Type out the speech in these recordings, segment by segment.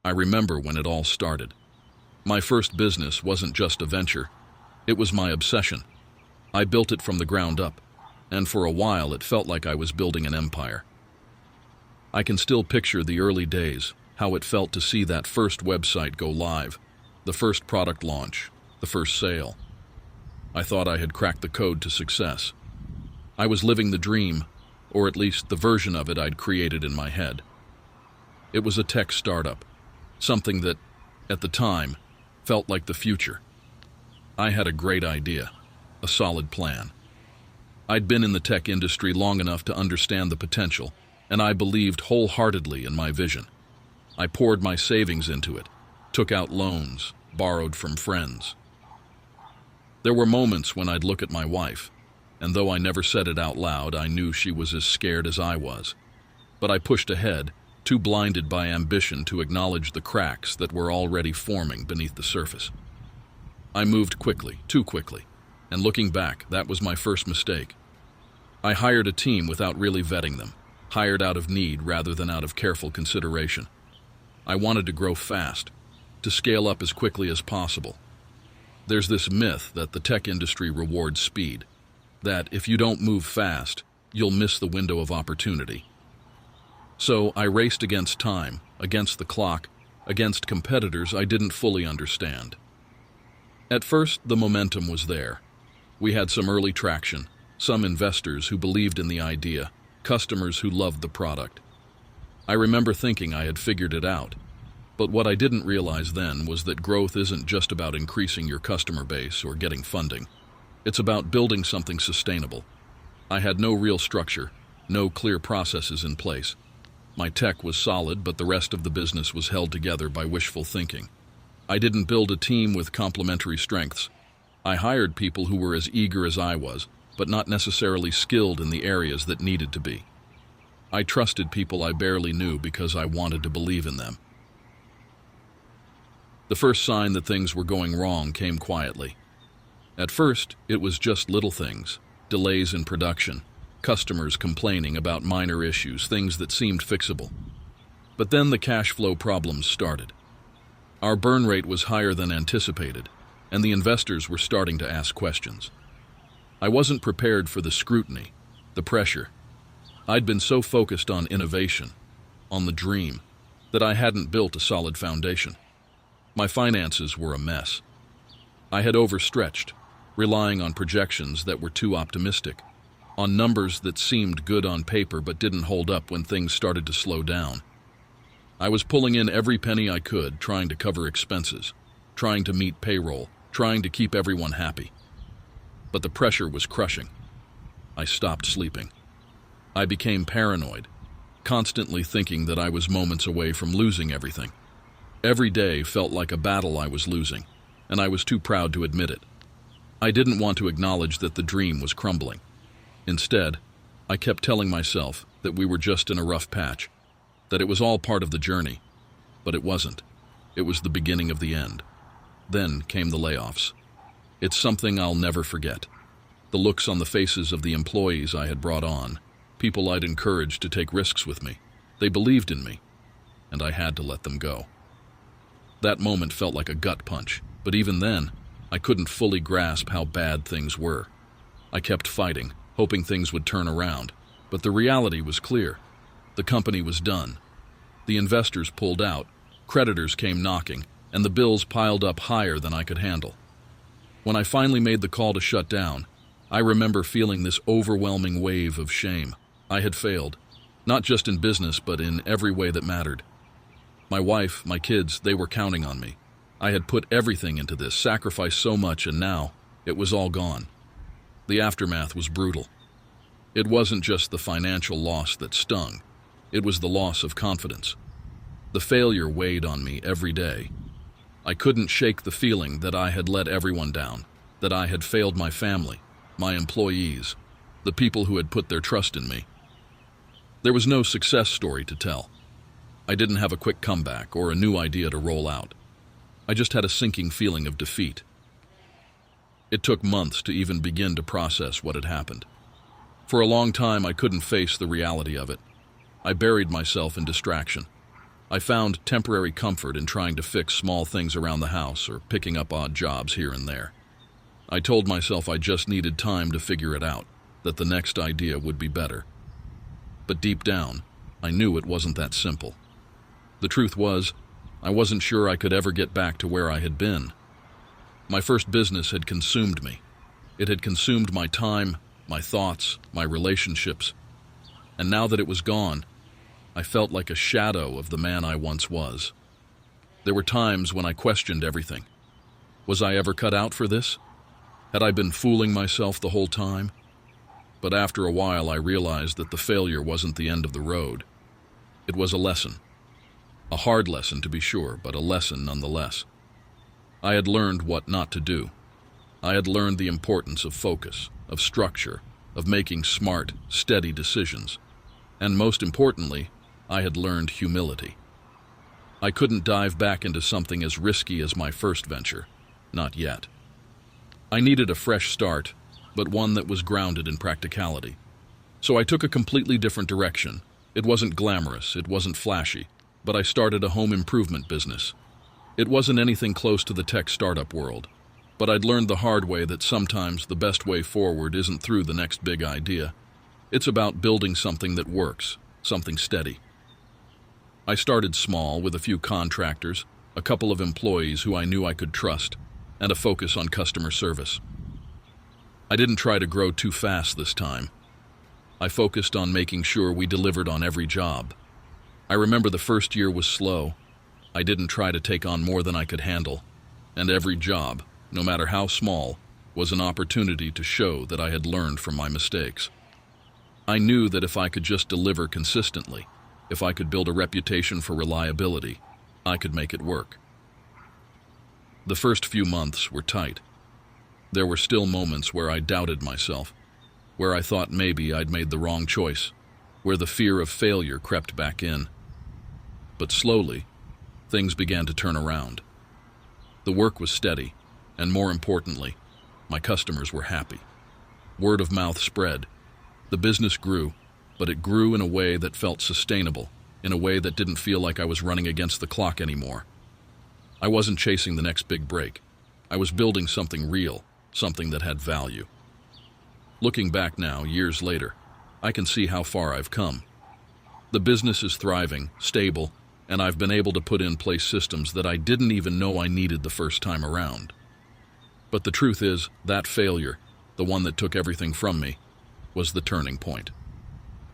I remember when it all started. My first business wasn't just a venture, it was my obsession. I built it from the ground up, and for a while it felt like I was building an empire. I can still picture the early days, how it felt to see that first website go live, the first product launch, the first sale. I thought I had cracked the code to success. I was living the dream, or at least the version of it I'd created in my head. It was a tech startup, something that, at the time, felt like the future. I had a great idea, a solid plan. I'd been in the tech industry long enough to understand the potential, and I believed wholeheartedly in my vision. I poured my savings into it, took out loans, borrowed from friends. There were moments when I'd look at my wife, and though I never said it out loud, I knew she was as scared as I was. But I pushed ahead, too blinded by ambition to acknowledge the cracks that were already forming beneath the surface. I moved quickly, too quickly, and looking back, that was my first mistake. I hired a team without really vetting them, hired out of need rather than out of careful consideration. I wanted to grow fast, to scale up as quickly as possible. There's this myth that the tech industry rewards speed, that if you don't move fast, you'll miss the window of opportunity. So I raced against time, against the clock, against competitors I didn't fully understand. At first, the momentum was there. We had some early traction, some investors who believed in the idea, customers who loved the product. I remember thinking I had figured it out, but what I didn't realize then was that growth isn't just about increasing your customer base or getting funding. It's about building something sustainable. I had no real structure, no clear processes in place. My tech was solid, but the rest of the business was held together by wishful thinking. I didn't build a team with complementary strengths. I hired people who were as eager as I was, but not necessarily skilled in the areas that needed to be. I trusted people I barely knew because I wanted to believe in them. The first sign that things were going wrong came quietly. At first, it was just little things, delays in production, customers complaining about minor issues, things that seemed fixable. But then the cash flow problems started. Our burn rate was higher than anticipated, and the investors were starting to ask questions. I wasn't prepared for the scrutiny, the pressure. I'd been so focused on innovation, on the dream, that I hadn't built a solid foundation. My finances were a mess. I had overstretched, relying on projections that were too optimistic, on numbers that seemed good on paper but didn't hold up when things started to slow down. I was pulling in every penny I could, trying to cover expenses, trying to meet payroll, trying to keep everyone happy. But the pressure was crushing. I stopped sleeping. I became paranoid, constantly thinking that I was moments away from losing everything. Every day felt like a battle I was losing, and I was too proud to admit it. I didn't want to acknowledge that the dream was crumbling. Instead, I kept telling myself that we were just in a rough patch, that it was all part of the journey. But it wasn't. It was the beginning of the end. Then came the layoffs. It's something I'll never forget. The looks on the faces of the employees I had brought on, people I'd encouraged to take risks with me. They believed in me, and I had to let them go. That moment felt like a gut punch, but even then, I couldn't fully grasp how bad things were. I kept fighting, hoping things would turn around, but the reality was clear. The company was done. The investors pulled out, creditors came knocking, and the bills piled up higher than I could handle. When I finally made the call to shut down, I remember feeling this overwhelming wave of shame. I had failed, not just in business, but in every way that mattered. My wife, my kids, they were counting on me. I had put everything into this, sacrificed so much, and now it was all gone. The aftermath was brutal. It wasn't just the financial loss that stung. It was the loss of confidence. The failure weighed on me every day. I couldn't shake the feeling that I had let everyone down, that I had failed my family, my employees, the people who had put their trust in me. There was no success story to tell. I didn't have a quick comeback or a new idea to roll out. I just had a sinking feeling of defeat. It took months to even begin to process what had happened. For a long time, I couldn't face the reality of it. I buried myself in distraction. I found temporary comfort in trying to fix small things around the house or picking up odd jobs here and there. I told myself I just needed time to figure it out, that the next idea would be better. But deep down, I knew it wasn't that simple. The truth was, I wasn't sure I could ever get back to where I had been. My first business had consumed me. It had consumed my time, my thoughts, my relationships. And now that it was gone, I felt like a shadow of the man I once was. There were times when I questioned everything. Was I ever cut out for this? Had I been fooling myself the whole time? But after a while, I realized that the failure wasn't the end of the road. It was a lesson. A hard lesson, to be sure, but a lesson nonetheless. I had learned what not to do. I had learned the importance of focus, of structure, of making smart, steady decisions. And most importantly, I had learned humility. I couldn't dive back into something as risky as my first venture. Not yet. I needed a fresh start, but one that was grounded in practicality. So I took a completely different direction. It wasn't glamorous, it wasn't flashy, but I started a home improvement business. It wasn't anything close to the tech startup world, but I'd learned the hard way that sometimes the best way forward isn't through the next big idea. It's about building something that works, something steady. I started small with a few contractors, a couple of employees who I knew I could trust, and a focus on customer service. I didn't try to grow too fast this time. I focused on making sure we delivered on every job. I remember the first year was slow. I didn't try to take on more than I could handle, and every job, no matter how small, was an opportunity to show that I had learned from my mistakes. I knew that if I could just deliver consistently, if I could build a reputation for reliability, I could make it work. The first few months were tight. There were still moments where I doubted myself, where I thought maybe I'd made the wrong choice, where the fear of failure crept back in. But slowly, things began to turn around. The work was steady, and more importantly, my customers were happy. Word of mouth spread. The business grew, but it grew in a way that felt sustainable, in a way that didn't feel like I was running against the clock anymore. I wasn't chasing the next big break. I was building something real, something that had value. Looking back now, years later, I can see how far I've come. The business is thriving, stable, and I've been able to put in place systems that I didn't even know I needed the first time around. But the truth is, that failure, the one that took everything from me, was the turning point.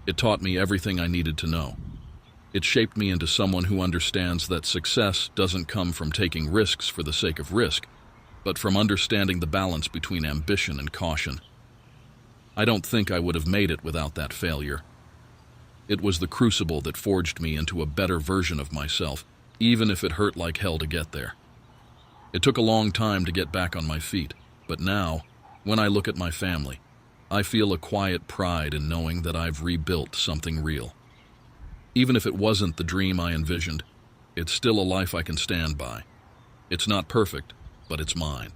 It taught me everything I needed to know. It shaped me into someone who understands that success doesn't come from taking risks for the sake of risk, but from understanding the balance between ambition and caution. I don't think I would have made it without that failure. It was the crucible that forged me into a better version of myself, even if it hurt like hell to get there. It took a long time to get back on my feet, but now, when I look at my family, I feel a quiet pride in knowing that I've rebuilt something real. Even if it wasn't the dream I envisioned, it's still a life I can stand by. It's not perfect, but it's mine.